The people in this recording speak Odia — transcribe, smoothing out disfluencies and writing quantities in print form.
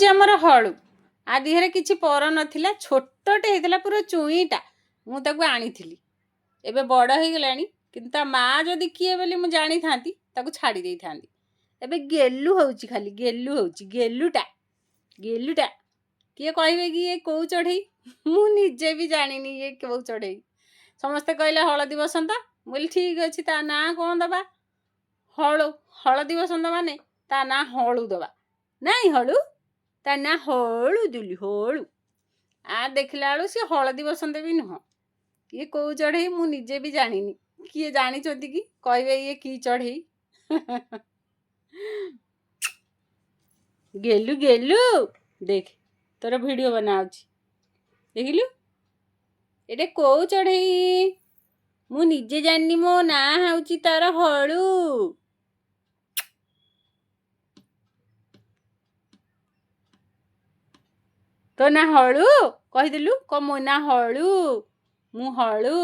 ହେଉଛି ଆମର ହଳୁ। ଆ ଦିହରେ କିଛି ପର ନଥିଲା, ଛୋଟଟେ ହେଇଥିଲା ପୁରା ଚୁଇଁଟା। ମୁଁ ତାକୁ ଆଣିଥିଲି, ଏବେ ବଡ଼ ହେଇଗଲାଣି, କିନ୍ତୁ ତା ମାଆ ଯଦି କିଏ ବୋଲି ମୁଁ ଜାଣିଥାନ୍ତି ତାକୁ ଛାଡ଼ି ଦେଇଥାନ୍ତି। ଏବେ ଗେଲୁ ହେଉଛି, ଖାଲି ଗେଲୁ ହେଉଛି, ଗେଲୁଟା ଗେଲୁଟା। କିଏ କହିବେ କି ଇଏ କୋଉ ଚଢ଼େଇ? ମୁଁ ନିଜେ ବି ଜାଣିନି ଇଏ କୋଉ ଚଢ଼େଇ। ସମସ୍ତେ କହିଲେ ହଳଦୀ ବସନ୍ତ, ମୁଁ କହିଲି ଠିକ୍ ଅଛି, ତା ନାଁ କ'ଣ ଦେବା? ହଳୁ। ହଳଦୀ ବସନ୍ତ ମାନେ ତା ନାଁ ହଳୁ ଦେବା। ନାଇଁ ହଳୁ, ତା ନାଁ ହଳୁ ଦୁଲି, ହଳୁ। ଦେଖିଲା ବେଳୁ ସିଏ ହଳଦୀ ବସନ୍ତ ବି ନୁହଁ। ଇଏ କୋଉ ଚଢ଼େଇ ମୁଁ ନିଜେ ବି ଜାଣିନି। କିଏ ଜାଣିଛନ୍ତି କି କହିବେ ଇଏ କି ଚଢ଼େଇ? ଗେଲୁ ଗେଲୁ, ଦେଖ ତୋର ଭିଡ଼ିଓ ବନାଉଛି, ଦେଖିଲୁ? ଏଇଟା କୋଉ ଚଢ଼େଇ? ମୁଁ ନିଜେ ଜାଣିନି, ମୋ ନାଁ ହେଉଛି ତାର ହଳୁ। ତୋ ନାଁ ହଳୁ? କହିଦେଲୁ, ମୋ ନାଁ ହଳୁ, ମୁଁ ହଳୁ।